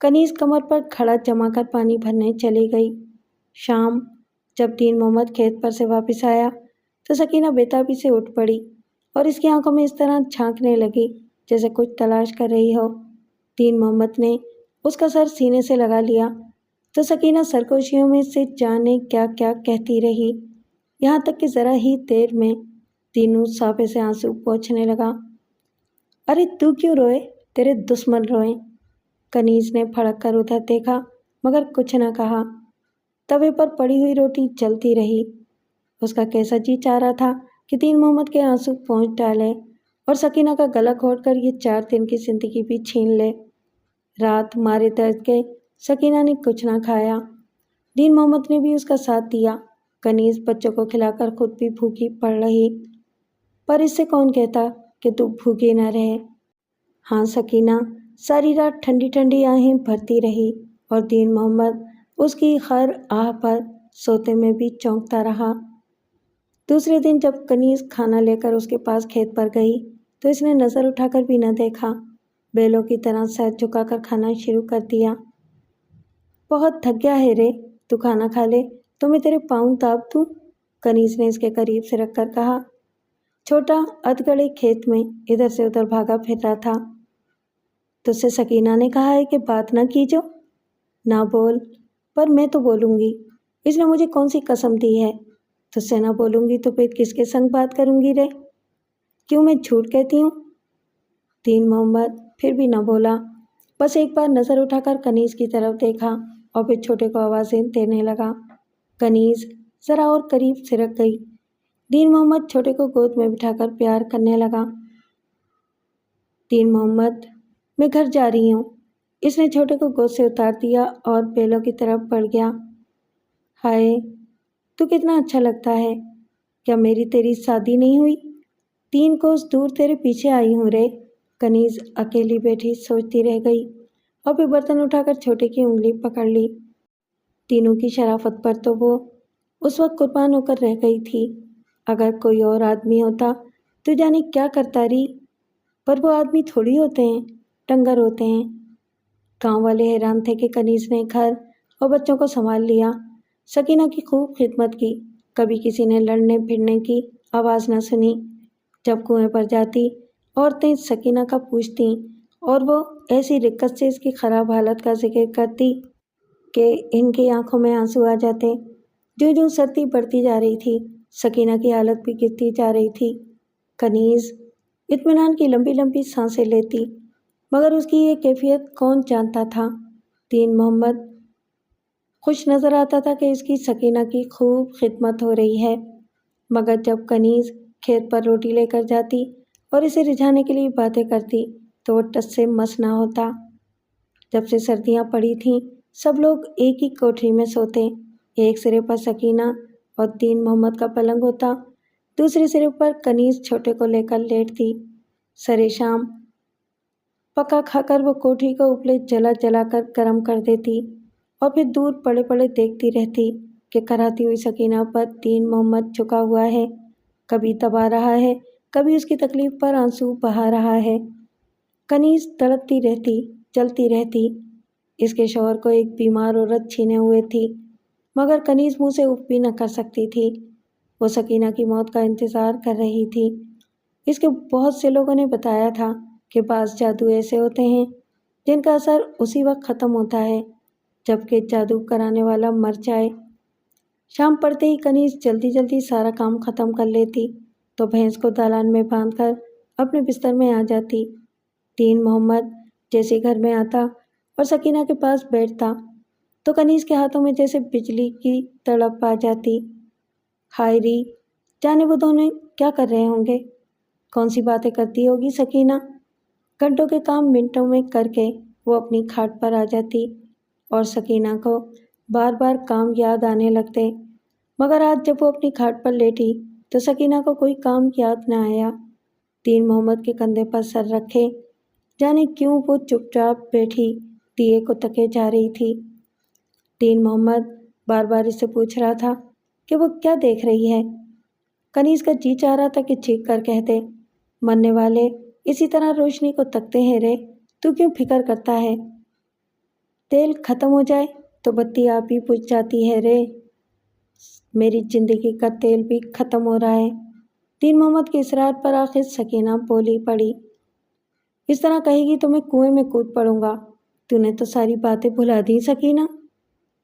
کنیز کمر پر کھڑا جما کر پانی بھرنے چلی گئی۔ شام جب دین محمد کھیت پر سے واپس آیا تو سکینہ بےتابی سے اٹھ پڑی اور اس کی آنکھوں میں اس طرح جھانکنے لگی جیسے کچھ تلاش کر رہی ہو۔ دین محمد نے اس کا سر سینے سے لگا لیا تو سکینہ سرگوشیوں میں سے جانے کیا کیا کہتی رہی، یہاں تک کہ ذرا ہی دیر میں دینو صافے سے آنسو پوچھنے لگا۔ ارے تو کیوں روئے؟ تیرے دشمن روئیں۔ کنیز نے پھڑک کر ادھر دیکھا مگر کچھ نہ کہا۔ توے پر پڑی ہوئی روٹی جلتی رہی۔ اس کا کیسا جی چاہ رہا تھا کہ دین محمد کے آنسو پونچھ ڈالے اور سکینہ کا گلا گھونٹ کر یہ 4 دن کی زندگی بھی چھین لے۔ رات مارے درد کے سکینہ نے کچھ نہ کھایا۔ دین محمد نے بھی اس کا ساتھ دیا۔ کنیز بچوں کو کھلا کر خود بھی بھوکی پڑ رہی، پر اس سے کون کہتا کہ تو بھوکی نہ رہے۔ ہاں سکینہ ساری رات ٹھنڈی ٹھنڈی آہیں بھرتی رہی اور دین محمد اس کی ہر آہ پر سوتے میں بھی چونکتا رہا۔ دوسرے دن جب کنیز کھانا لے کر اس کے پاس کھیت پر گئی تو اس نے نظر اٹھا کر بھی نہ دیکھا، بیلوں کی طرح سر جھکا کر کھانا شروع کر دیا۔ بہت تھک گیا ہے رے، تو کھانا کھا لے تو میں تیرے پاؤں داب دوں، کنیز نے اس کے قریب سے رکھ کر کہا۔ چھوٹا ادگڑے کھیت میں ادھر سے ادھر بھاگا پھر رہا تھا۔ تجھ سے سکینہ نے کہا ہے کہ بات نہ کیجو۔ نہ بول، پر میں تو بولوں گی، اس نے مجھے کون سی قسم دی ہے؟ تجھ سے نہ بولوں گی تو پھر کس کے سنگ بات کروں گی رے؟ کیوں میں جھوٹ کہتی ہوں؟ دین محمد پھر بھی نہ بولا، بس ایک بار نظر اٹھا کر کنیز کی طرف دیکھا اور پھر چھوٹے کو آوازیں دینے لگا۔ کنیز ذرا اور قریب سرک گئی۔ دین محمد چھوٹے کو گود میں بٹھا کر پیار کرنے لگا۔ دین محمد میں گھر جا رہی ہوں، اس نے چھوٹے کو گود سے اتار دیا اور بیلوں کی طرف بڑھ گیا۔ ہائے تو کتنا اچھا لگتا ہے، کیا میری تیری شادی نہیں ہوئی؟ 3 کوس دور تیرے پیچھے آئی ہوں رے، کنیز اکیلی بیٹھی سوچتی رہ گئی اور پھر برتن اٹھا کر چھوٹے کی انگلی پکڑ لی۔ تینوں کی شرافت پر تو وہ اس وقت قربان ہو کر رہ گئی تھی۔ اگر کوئی اور آدمی ہوتا تو جانے کیا کرتا ری، پر وہ آدمی تھوڑی ہوتے ہیں، ٹنگر ہوتے ہیں۔ گاؤں والے حیران تھے کہ کنیز نے گھر اور بچوں کو سنبھال لیا، سکینہ کی خوب خدمت کی، کبھی کسی نے لڑنے پھرنے کی آواز نہ سنی۔ جب کنویں پر جاتی عورتیں سکینہ کا پوچھتیں اور وہ ایسی رکت سے اس کی خراب حالت کا ذکر کرتی کہ ان کی آنکھوں میں آنسو آ جاتے۔ جوں جوں سردی بڑھتی جا رہی تھی سکینہ کی حالت بھی گرتی جا رہی تھی۔ کنیز اطمینان کی لمبی لمبی سانسیں لیتی، مگر اس کی یہ کیفیت کون جانتا تھا۔ دین محمد خوش نظر آتا تھا کہ اس کی سکینہ کی خوب خدمت ہو رہی ہے، مگر جب کنیز کھیت پر روٹی لے کر جاتی اور اسے رجھانے کے لیے باتیں کرتی تو وہ ٹس سے مس نہ ہوتا۔ جب سے سردیاں پڑی تھیں سب لوگ ایک ہی کوٹری میں سوتے۔ ایک سرے پر سکینہ اور دین محمد کا پلنگ ہوتا، دوسرے سرے پر کنیز چھوٹے کو لے کر لیٹتی۔ سرے شام پکا کھا کر وہ کوٹری کو اپلے جلا جلا کر گرم کر دیتی اور پھر دور پڑے پڑے دیکھتی رہتی کہ کراتی ہوئی سکینہ پر دین محمد جھکا ہوا ہے، کبھی دبا رہا ہے، کبھی اس کی تکلیف پر آنسو بہا رہا ہے۔ کنیز تڑپتی رہتی، جلتی رہتی۔ اس کے شوہر کو ایک بیمار عورت چھینے ہوئے تھی، مگر کنیز منہ سے اف بھی نہ کر سکتی تھی۔ وہ سکینہ کی موت کا انتظار کر رہی تھی۔ اس کے بہت سے لوگوں نے بتایا تھا کہ بعض جادو ایسے ہوتے ہیں جن کا اثر اسی وقت ختم ہوتا ہے جبکہ جادو کرانے والا مر جائے۔ شام پڑتے ہی کنیز جلدی جلدی سارا کام ختم کر لیتی تو بھینس کو دالان میں باندھ کر اپنے بستر میں آ جاتی۔ دین محمد جیسے گھر میں آتا اور سکینہ کے پاس بیٹھتا تو کنیز کے ہاتھوں میں جیسے بجلی کی تڑپ آ جاتی۔ ہائے ری، جانے وہ دونوں کیا کر رہے ہوں گے، کون سی باتیں کرتی ہوگی سکینہ۔ گھنٹوں کے کام منٹوں میں کر کے وہ اپنی کھاٹ پر آ جاتی اور سکینہ کو بار بار کام یاد آنے لگتے، مگر آج جب وہ اپنی کھاٹ پر لیٹی تو سکینہ کو کوئی کام یاد نہ آیا۔ دین محمد کے کندھے پر سر رکھے جانے کیوں وہ چپ چاپ بیٹھی دیے کو تکے جا رہی تھی۔ دین محمد بار بار اس سے پوچھ رہا تھا کہ وہ کیا دیکھ رہی ہے۔ کنیز کا جی چاہ رہا تھا کہ چیخ کر کہتے، مرنے والے اسی طرح روشنی کو تکتے ہیں رے، تو کیوں فکر کرتا ہے؟ تیل ختم ہو جائے تو بتی آپ ہی بجھ جاتی ہے رے، میری زندگی کا تیل بھی ختم ہو رہا ہے۔ دین محمد کے اصرار پر آخر سکینہ بولی پڑی، اس طرح کہے گی تو میں کنویں میں کود پڑوں گا، تو نے تو ساری باتیں بھلا دی سکینہ۔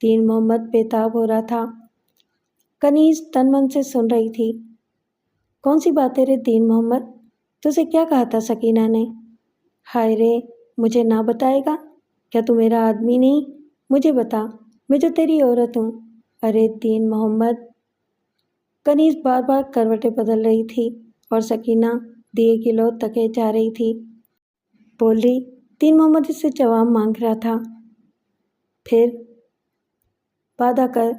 دین محمد بےتاب ہو رہا تھا۔ کنیز تن من سے سن رہی تھی۔ کون سی باتیں رے دین محمد، تجھے کیا کہا تھا سکینہ نے؟ ہائے رے، مجھے نہ بتائے گا کیا؟ تو میرا آدمی نہیں، مجھے بتا، میں جو تیری عورت ہوں۔ ارے دین محمد۔ کنیز بار بار کروٹیں بدل رہی تھی اور سکینہ دیے کی لو تکے جا رہی تھی۔ بول رہی، دین محمد اس سے جواب مانگ رہا تھا۔ پھر وعدہ کر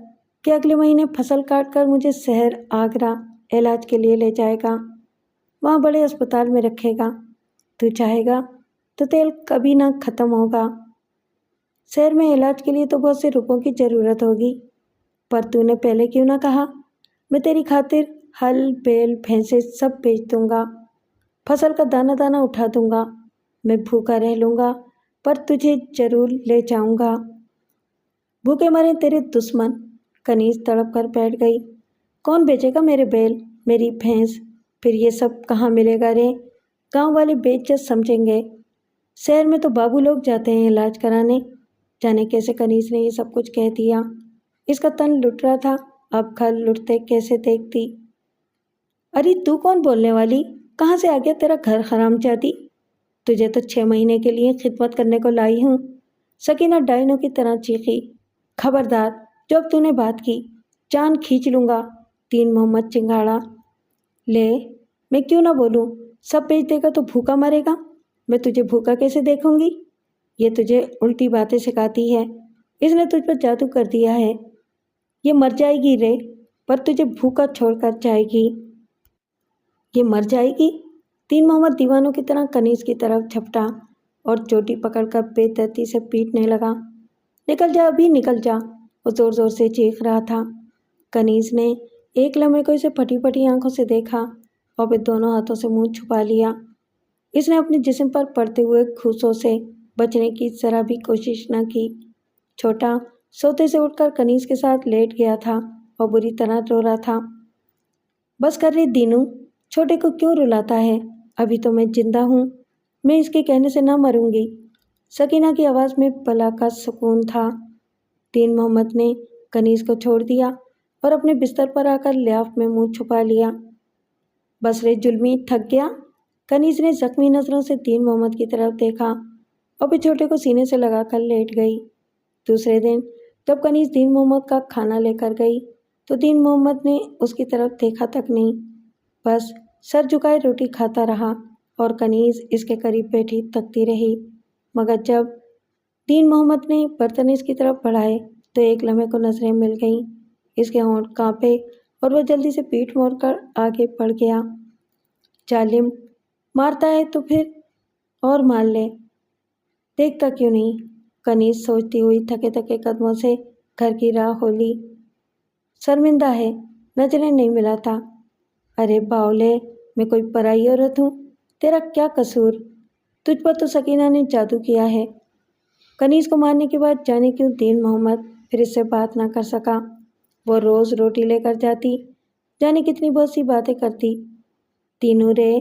کہ اگلے مہینے فصل کاٹ کر مجھے شہر آگرہ علاج کے لیے لے جائے گا، وہاں بڑے اسپتال میں رکھے گا، تو چاہے گا تو تیل کبھی نہ ختم ہوگا۔ شہر میں علاج کے لیے تو بہت سے روپوں کی ضرورت ہوگی، پر تو نے پہلے کیوں نہ کہا؟ میں تیری خاطر ہل بیل بھینسیں سب بیچ دوں گا، فصل کا دانہ دانہ اٹھا دوں گا، میں بھوکا رہ لوں گا پر تجھے ضرور لے جاؤں گا۔ بھوکے مرے تیرے دشمن۔ کنیز تڑپ کر بیٹھ گئی۔ کون بیچے گا میرے بیل، میری بھینس؟ پھر یہ سب کہاں ملے گا رے؟ گاؤں والے بے عزت سمجھیں گے، شہر میں تو بابو لوگ جاتے ہیں علاج کرانے۔ جانے کیسے کنیز نے یہ سب کچھ کہہ دیا۔ اس کا تن لٹ رہا تھا، اب گھر لٹتے کیسے دیکھتی۔ ارے تو کون بولنے والی، کہاں سے آ گیا تیرا گھر حرام جاتی؟ تجھے تو 6 مہینے کے لیے خدمت کرنے کو لائی ہوں۔ سکینہ ڈائنوں کی طرح چیخی۔ خبردار، جو اب تو نے بات کی جان کھینچ لوں گا۔ دین محمد چنگاڑا۔ لے، میں کیوں نہ بولوں، سب بیچ دے گا تو بھوکا مرے گا، میں تجھے بھوکا کیسے دیکھوں گی؟ یہ تجھے الٹی باتیں سکھاتی ہے، اس نے تجھ پر جادو کر دیا ہے۔ یہ مر جائے گی رے، پر تجھے بھوکا چھوڑ کر جائے گی۔ یہ مر جائے گی؟ دین محمد دیوانوں کی طرح کنیز کی طرف جھپٹا اور چوٹی پکڑ کر بے دردی سے پیٹنے لگا۔ نکل جا ابھی، نکل جا، وہ زور زور سے چیخ رہا تھا۔ کنیز نے ایک لمحے کو اسے پھٹی پھٹی آنکھوں سے دیکھا اور پھر دونوں ہاتھوں سے منہ چھپا لیا۔ اس نے اپنے جسم پر پڑتے ہوئے گھوسوں سے بچنے کی ذرا بھی کوشش نہ کی۔ چھوٹا سوتے سے اٹھ کر کنیز کے ساتھ لیٹ گیا تھا اور بری طرح رو رہا تھا۔ بس کر رہی دینو، چھوٹے کو کیوں رلاتا ہے؟ ابھی تو میں زندہ ہوں، میں اس کے کہنے سے نہ مروں گی۔ سکینہ کی آواز میں بلا کا سکون تھا۔ دین محمد نے کنیز کو چھوڑ دیا اور اپنے بستر پر آ کر لیاف میں منہ چھپا لیا۔ بس رے ظلمی، تھک گیا؟ کنیز نے زخمی نظروں سے دین محمد کی طرف دیکھا اور پھر چھوٹے کو سینے سے لگا کر لیٹ گئی۔ دوسرے دن جب کنیز دین محمد کا کھانا لے کر گئی تو دین محمد نے اس کی طرف دیکھا تک نہیں، بس سر جھکائے روٹی کھاتا رہا اور کنیز اس کے قریب بیٹھی تکتی رہی، مگر جب دین محمد نے برتن اس کی طرف بڑھائے تو ایک لمحے کو نظریں مل گئیں۔ اس کے ہونٹ کانپے اور وہ جلدی سے پیٹھ موڑ کر آگے بڑھ گیا۔ ظالم، مارتا ہے تو پھر اور مار لے، دیکھتا کیوں نہیں؟ کنیز سوچتی ہوئی تھکے تھکے قدموں سے گھر کی راہ کھولی۔ شرمندہ ہے، نظریں نہیں ملاتا۔ ارے باولے، میں کوئی پرائی عورت ہوں؟ تیرا کیا قصور؟ تجھ پر تو سکینہ نے جادو کیا ہے۔ کنیز کو مارنے کے بعد جانے کیوں دین محمد پھر اس سے بات نہ کر سکا۔ وہ روز روٹی لے کر جاتی، جانے کتنی بہت سی باتیں کرتی۔ تینوں رے،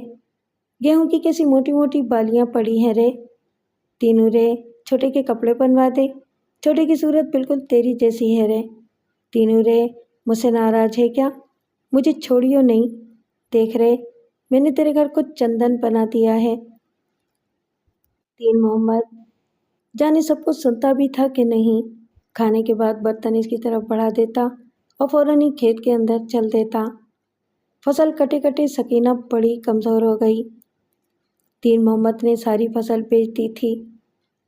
گیہوں کی کیسی موٹی موٹی بالیاں پڑی ہیں رے۔ تینوں رے، چھوٹے کے کپڑے بنوا دے، چھوٹے کی صورت بالکل تیری جیسی ہے رے۔ تینوں رے، مجھ سے ناراض ہے کیا؟ مجھے چھوڑیو نہیں، دیکھ رے، میں نے تیرے گھر کو چندن بنا دیا ہے۔ دین محمد جانے سب کچھ سنتا بھی تھا کہ نہیں۔ کھانے کے بعد برتن اس کی طرف بڑھا دیتا اور فوراً ہی کھیت کے اندر چل دیتا۔ فصل کٹے کٹے سکینہ بڑی کمزور ہو گئی۔ دین محمد نے ساری فصل بیچ دی تھی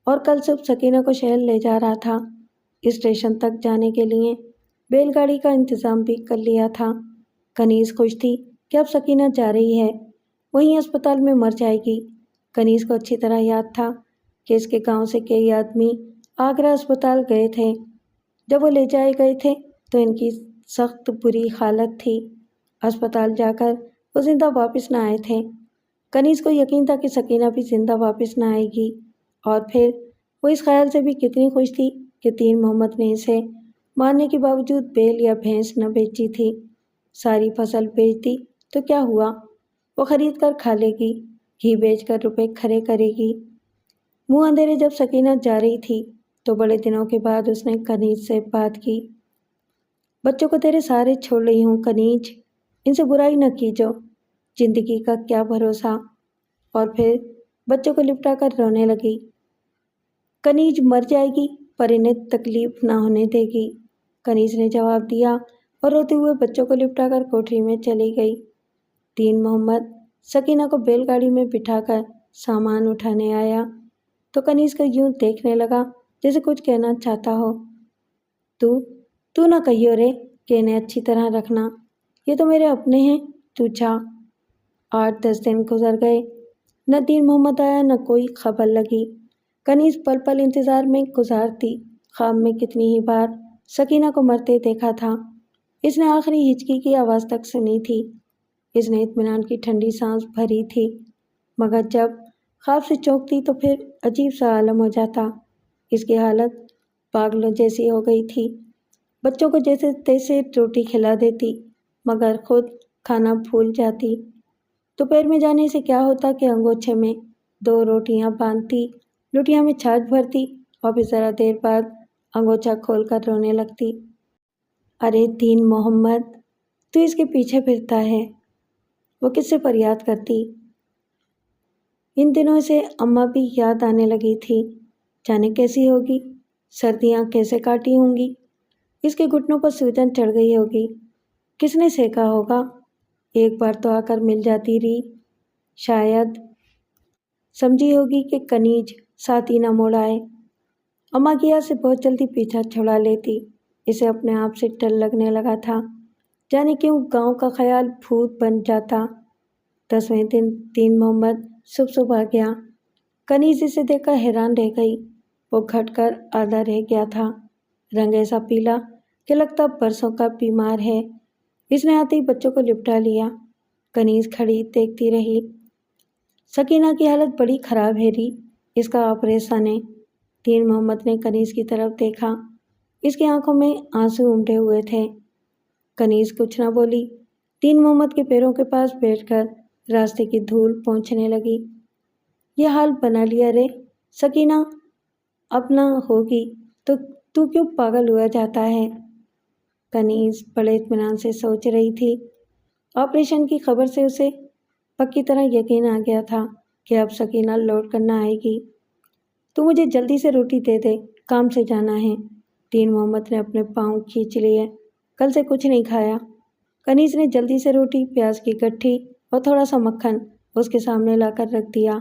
اور کل صبح سکینہ کو شہر لے جا رہا تھا۔ اسٹیشن تک جانے کے لیے بیل گاڑی کا انتظام بھی کر لیا تھا۔ کنیز خوش تھی کہ اب سکینہ جا رہی ہے، وہیں اسپتال میں مر جائے گی۔ کنیز کو اچھی طرح یاد تھا کہ اس کے گاؤں سے کئی آدمی آگرہ اسپتال گئے تھے۔ جب وہ لے جائے گئے تھے تو ان کی سخت بری حالت تھی۔ اسپتال جا کر وہ زندہ واپس نہ آئے تھے۔ کنیز کو یقین تھا کہ سکینہ بھی زندہ واپس نہ آئے گی، اور پھر وہ اس خیال سے بھی کتنی خوش تھی کہ دین محمد نے اسے مارنے کے باوجود بیل یا بھینس نہ بیچی تھی۔ ساری فصل بیچ دی تو کیا ہوا؟ وہ خرید کر کھا لے گی، گھی بیچ کر روپے کھڑے کرے گی۔ منہ اندھیرے جب سکینہ جا رہی تھی تو بڑے دنوں کے بعد اس نے کنیز سے بات کی۔ بچوں کو تیرے سارے چھوڑ رہی ہوں کنیز، ان سے برائی نہ کیجو، زندگی کا کیا بھروسہ۔ اور پھر بچوں کو لپٹا کر رونے لگی۔ کنیز مر جائے گی پر انہیں تکلیف نہ ہونے دے گی، کنیز نے جواب دیا اور روتے ہوئے بچوں کو لپٹا کر کوٹری میں چلی گئی۔ دین محمد سکینہ کو بیل گاڑی میں بٹھا کر سامان اٹھانے آیا تو کنیز کو یوں دیکھنے لگا جیسے کچھ کہنا چاہتا ہو۔ تو نہ کہیو رے کہ انہیں اچھی طرح رکھنا، یہ تو میرے اپنے ہیں، تو جا۔ 8-10 دن گزر گئے، نہ دین محمد آیا نہ کوئی خبر لگی۔ کنیز پل پل انتظار میں گزارتی، خواب میں کتنی ہی بار سکینہ کو مرتے دیکھا تھا۔ اس نے آخری ہچکی کی آواز تک سنی تھی، اس نے اطمینان کی ٹھنڈی سانس بھری تھی، مگر جب خواب سے چونکتی تو پھر عجیب سا عالم ہو جاتا۔ اس کی حالت پاگلوں جیسی ہو گئی تھی، بچوں کو جیسے تیسے روٹی کھلا دیتی مگر خود کھانا بھول جاتی۔ دوپہر میں جانے سے کیا ہوتا کہ انگوچھے میں 2 روٹیاں باندھتی، لوٹیاں میں چھاچھ بھرتی اور پھر ذرا دیر بعد انگوچھا کھول کر رونے لگتی۔ ارے دین محمد، تو اس کے پیچھے پھرتا ہے؟ وہ کس سے فریاد کرتی۔ ان دنوں سے اماں بھی یاد آنے لگی تھی، جانے کیسی ہوگی، سردیاں کیسے کاٹی ہوں گی، اس کے گھٹنوں پر سوجن چڑھ گئی ہوگی، کس نے سینکا ہوگا، ایک بار تو آ کر مل جاتی رہی، شاید سمجھی ہوگی کہ کنیز ساتھ ہی نہ موڑ آئے۔ اماں کی یاد سے بہت جلدی پیچھا چھڑا لیتی، اسے اپنے آپ سے ڈر لگنے لگا تھا، جانے کیوں گاؤں کا خیال بھوت بن جاتا۔ 10ویں دن دین محمد صبح آ گیا۔ کنیز اسے دیکھ کر حیران رہ گئی، وہ گھٹ کر آدھا رہ گیا تھا، رنگ ایسا پیلا کہ لگتا برسوں کا بیمار ہے۔ اس نے آتے ہی بچوں کو لپٹا لیا۔ کنیز کھڑی دیکھتی رہی۔ سکینہ کی حالت بڑی خراب ہے ری، اس کا آپریشن ہے۔ دین محمد نے کنیز کی طرف دیکھا، اس کی آنکھوں میں آنسو امڑے ہوئے تھے۔ کنیز کچھ نہ بولی، دین محمد کے پیروں کے پاس بیٹھ کر راستے کی دھول پونچھنے لگی۔ یہ حال بنا لیا رے سکینہ، اب نہ ہوگی تو کیوں پاگل ہوا جاتا ہے؟ کنیز بڑے اطمینان سے سوچ رہی تھی۔ آپریشن کی خبر سے اسے پکی طرح یقین آ گیا تھا کہ اب سکینہ لوٹ کر نہ آئے گی۔ تو مجھے جلدی سے روٹی دے دے، کام سے جانا ہے۔ دین محمد نے اپنے پاؤں کھینچ لیے، کل سے کچھ نہیں کھایا۔ کنیز نے جلدی سے روٹی، پیاز کی گٹھی اور تھوڑا سا مکھن اس کے سامنے لا کر رکھ دیا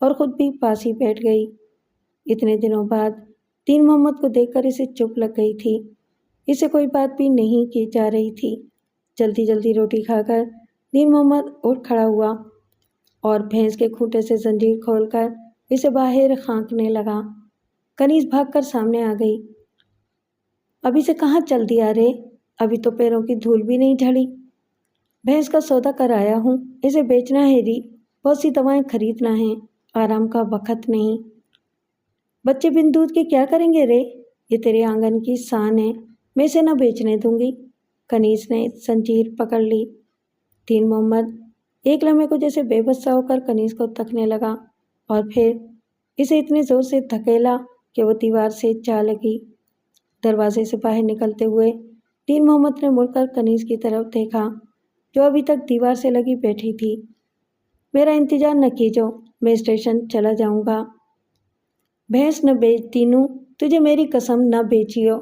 اور خود بھی پاس ہی بیٹھ گئی۔ اتنے دنوں بعد دین محمد کو دیکھ کر اسے چپ لگ گئی تھی۔ اسے کوئی بات بھی نہیں کی جا رہی تھی۔ جلدی جلدی روٹی کھا کر دین محمد اٹھ کھڑا ہوا اور بھینس کے کھوٹے سے زنجیر کھول کر اسے باہر کھانکنے لگا۔ کنیز بھاگ کر سامنے آ گئی۔ ابھی سے کہاں چل دیا رے؟ ابھی تو پیروں کی دھول بھی نہیں جھڑی۔ بھینس کا سودا کر آیا ہوں، اسے بیچنا ہے ری، بہت سی دوائیں خریدنا ہے، آرام کا وقت نہیں۔ بچے بن دودھ کے کیا کریں گے رے؟ یہ تیرے آنگن کی شان ہے، میں اسے نہ بیچنے دوں گی۔ کنیز نے زنجیر پکڑ لی۔ دین محمد ایک لمحے کو جیسے بے بس سا ہو کر کنیز کو تکنے لگا اور پھر اسے اتنے زور سے دھکیلا کہ وہ دیوار سے جا لگی۔ دروازے سے باہر نکلتے ہوئے دین محمد نے مڑ کر کنیز کی طرف دیکھا جو ابھی تک دیوار سے لگی بیٹھی تھی۔ میرا انتظار نہ کیجو، میں اسٹیشن چلا جاؤں گا۔ بھینس نہ بیچ دینوں، تجھے میری قسم نہ بیچیو۔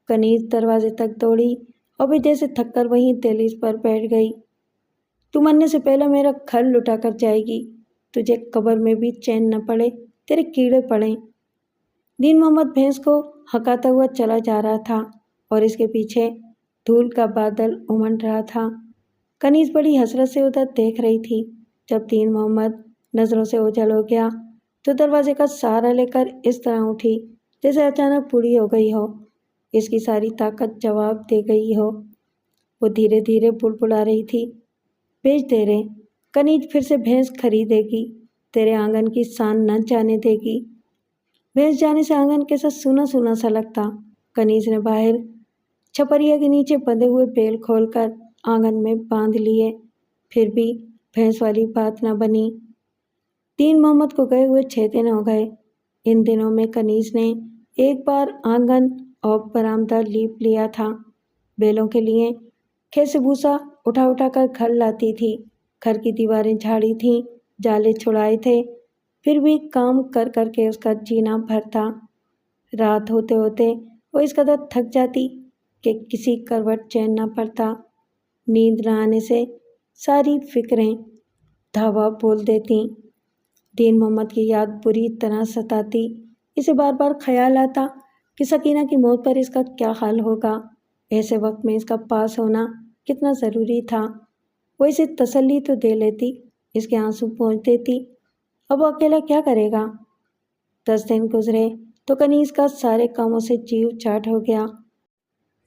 کنیز دروازے تک دوڑی اور پھر جیسے تھک کر وہیں دہلیز پر بیٹھ گئی۔ تو مرنے سے پہلے میرا گھر لٹا کر جائے گی، تجھے قبر میں بھی چین نہ پڑے، تیرے کیڑے پڑیں۔ دین محمد بھینس کو ہکاتا ہوا چلا جا رہا تھا اور اس کے پیچھے دھول کا بادل امنڈ رہا تھا۔ کنیز بڑی حسرت سے ادھر دیکھ رہی تھی۔ جب دین محمد نظروں سے اوجھل ہو گیا تو دروازے کا سہارا لے کر اس طرح اٹھی جیسے اچانک بوڑھی ہو گئی ہو، اس کی ساری طاقت جواب دے گئی ہو۔ وہ دھیرے دھیرے بڑبڑا رہی تھی، بیچ دے رے، کنیز پھر سے بھینس خریدے گی، تیرے آنگن کی شان نہ جانے دے گی۔ بھینس جانے سے آنگن کیسا سونا سونا سا لگتا۔ کنیز نے باہر چھپریا کے نیچے بندھے ہوئے بیل کھول کر آنگن میں باندھ لیے، پھر بھی بھینس والی بات نہ بنی۔ دین محمد کو گئے ہوئے 6 دن ہو گئے۔ ان دنوں میں کنیز نے ایک بار آنگن اور برآمدہ لیپ لیا تھا۔ بیلوں کے لیے کھیت سے بھوسا اٹھا اٹھا کر گھر لاتی تھی، گھر کی دیواریں جھاڑی تھیں، جالے چھڑائے تھے، پھر بھی کام کر کر کے اس کا جینا بھر تھا۔ رات ہوتے ہوتے وہ اس قدر تھک جاتی کہ کسی کروٹ چین نہ پڑتا۔ نیند نہ آنے سے ساری فکریں دھاوا بول دیتیں۔ دین محمد کی یاد بری طرح ستاتی۔ اسے بار بار خیال آتا کہ سکینہ کی موت پر اس کا کیا حال ہوگا۔ ایسے وقت میں اس کا پاس ہونا کتنا ضروری تھا۔ وہ اسے تسلی تو دے لیتی، اس کے آنسو پونچھ دیتی۔ اب وہ اکیلا کیا کرے گا؟ 10 دن گزرے تو کنیز کا سارے کاموں سے جیو چاٹ ہو گیا۔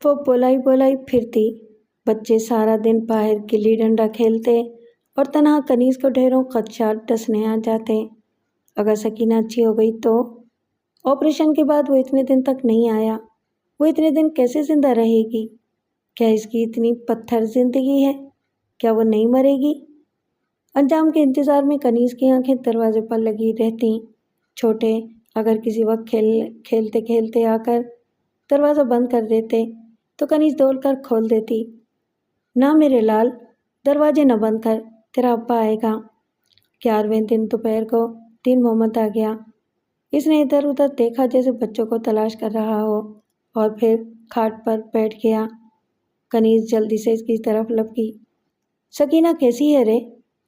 وہ بولائی بولائی پھرتی، بچے سارا دن باہر گلی ڈنڈا کھیلتے اور تنہا کنیز کو ڈھیروں خدشات ڈسنے آ جاتے۔ اگر سکینہ اچھی ہو گئی تو؟ آپریشن کے بعد وہ اتنے دن تک نہیں آیا، وہ اتنے دن کیسے زندہ رہے گی؟ کیا اس کی اتنی پتھر زندگی ہے؟ کیا وہ نہیں مرے گی؟ انجام کے انتظار میں کنیز کی آنکھیں دروازے پر لگی رہتیں۔ چھوٹے اگر کسی وقت کھیلتے کھیلتے آ کر دروازہ بند کر دیتے تو کنیز دوڑ کر کھول دیتی۔ نہ میرے لال، دروازے نہ بند کر، تیرا ابا آئے گا۔ 11ویں دن دوپہر کو دین محمد آ گیا۔ اس نے ادھر ادھر دیکھا جیسے بچوں کو تلاش کر رہا ہو اور پھر کھاٹ پر بیٹھ گیا۔ کنیز جلدی سے اس کی طرف لپکی۔ سکینہ کیسی ہے رے؟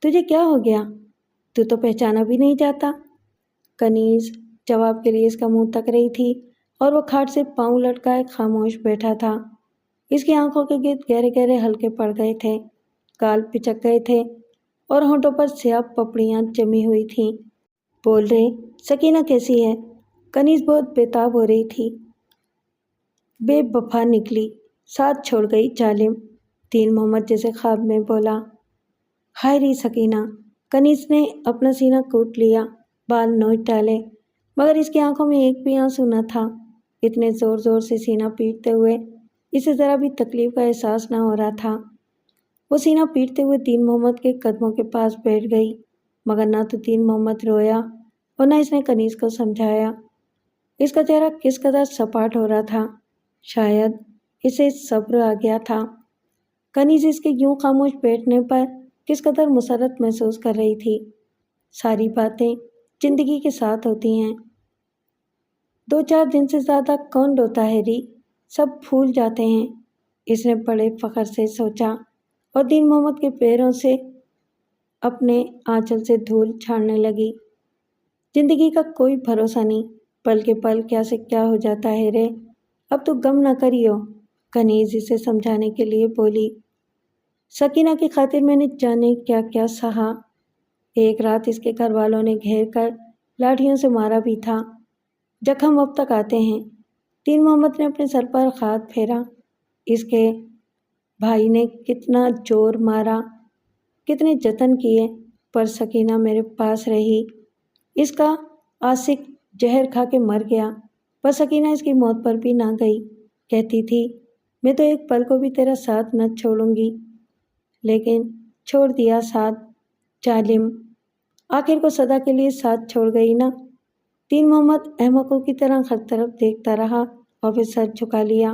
تجھے کیا ہو گیا؟ تو تو پہچانا بھی نہیں جاتا۔ کنیز جواب کے لیے اس کا منہ تک رہی تھی اور وہ کھاٹ سے پاؤں لٹکائے خاموش بیٹھا تھا۔ اس کی آنکھوں کے گرد گہرے گہرے ہلکے پڑ گئے تھے، گال پچک گئے تھے اور ہونٹوں پر سیاہ پپڑیاں جمی ہوئی تھیں۔ بول رے، سکینہ کیسی ہے؟ کنیز بہت بےتاب ہو رہی تھی۔ بے وفا نکلی، ساتھ چھوڑ گئی ظالم، دین محمد جیسے خواب میں بولا۔ ہائے ری سکینہ! کنیز نے اپنا سینہ کوٹ لیا، بال نوچ ڈالے، مگر اس کی آنکھوں میں ایک بھی آنسو نہ تھا۔ اتنے زور زور سے سینہ پیٹتے ہوئے اسے ذرا بھی تکلیف کا احساس نہ ہو رہا تھا۔ وہ سینہ پیٹتے ہوئے دین محمد کے قدموں کے پاس بیٹھ گئی، مگر نہ تو دین محمد رویا اور نہ اس نے کنیز کو سمجھایا۔ اس کا چہرہ کس قدر سپاٹ ہو رہا تھا، شاید اسے صبر آ گیا تھا۔ کنیز اس کے یوں خاموش بیٹھنے پر کس قدر مسرت محسوس کر رہی تھی۔ ساری باتیں زندگی کے ساتھ ہوتی ہیں۔ 2-4 دن سے زیادہ کون روتا ہے ری؟ سب بھول جاتے ہیں، اس نے بڑے فخر سے سوچا اور دین محمد کے پیروں سے اپنے آنچل سے دھول جھاڑنے لگی۔ زندگی کا کوئی بھروسہ نہیں، پل کے پل کیا سے کیا ہو جاتا ہے رے۔ اب تو غم نہ کریو، کنیز اسے سمجھانے کے لیے بولی۔ سکینہ کی خاطر میں نے جانے کیا کیا سہا۔ ایک رات اس کے گھر والوں نے گھیر کر لاٹھیوں سے مارا بھی تھا، زخم اب تک آتے ہیں۔ دین محمد نے اپنے سر پر ہاتھ پھیرا۔ اس کے بھائی نے کتنا زور مارا، کتنے جتن کیے، پر سکینہ میرے پاس رہی۔ اس کا عاشق زہر کھا کے مر گیا، پر سکینہ اس کی موت پر بھی نہ گئی، کہتی تھی میں تو ایک پل کو بھی تیرا ساتھ نہ چھوڑوں گی، لیکن چھوڑ دیا ساتھ، ظالم، آخر کو سدا کے لیے ساتھ چھوڑ گئی نا۔ دین محمد احمقوں کی طرح ہر طرف دیکھتا رہا اور پھر سر جھکا لیا۔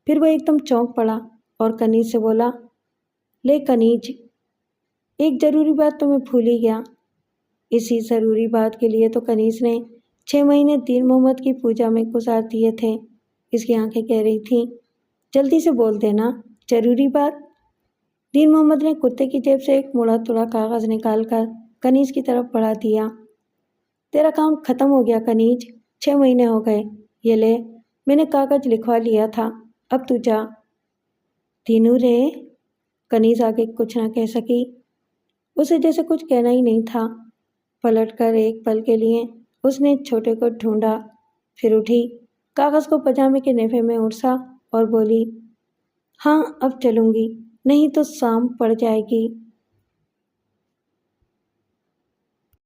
پھر وہ ایک دم چونک پڑا اور کنیز سے بولا، لے کنیز، ایک ضروری بات تو میں بھول ہی گیا۔ اسی ضروری بات کے لیے تو کنیز نے 6 مہینے دین محمد کی پوجا میں گزار دیے تھے۔ اس کی آنکھیں کہہ رہی تھیں، جلدی سے بول دینا، ضروری بات۔ دین محمد نے کرتے کی جیب سے ایک مڑا توڑا کاغذ نکال کر کنیز کی طرف بڑھا دیا۔ تیرا کام ختم ہو گیا کنیز، 6 مہینے ہو گئے، یہ لے، میں نے کاغذ لکھوا لیا تھا، اب تو جا۔ دینو رے، کنیز آگے کچھ نہ کہہ سکی، اسے جیسے کچھ کہنا ہی نہیں تھا۔ پلٹ کر ایک پل کے لیے اس نے چھوٹے کو ڈھونڈا، پھر اٹھی، کاغذ کو پجامے کے نیفے میں اڑسا اور بولی، ہاں اب چلوں گی، نہیں تو شام پڑ جائے گی۔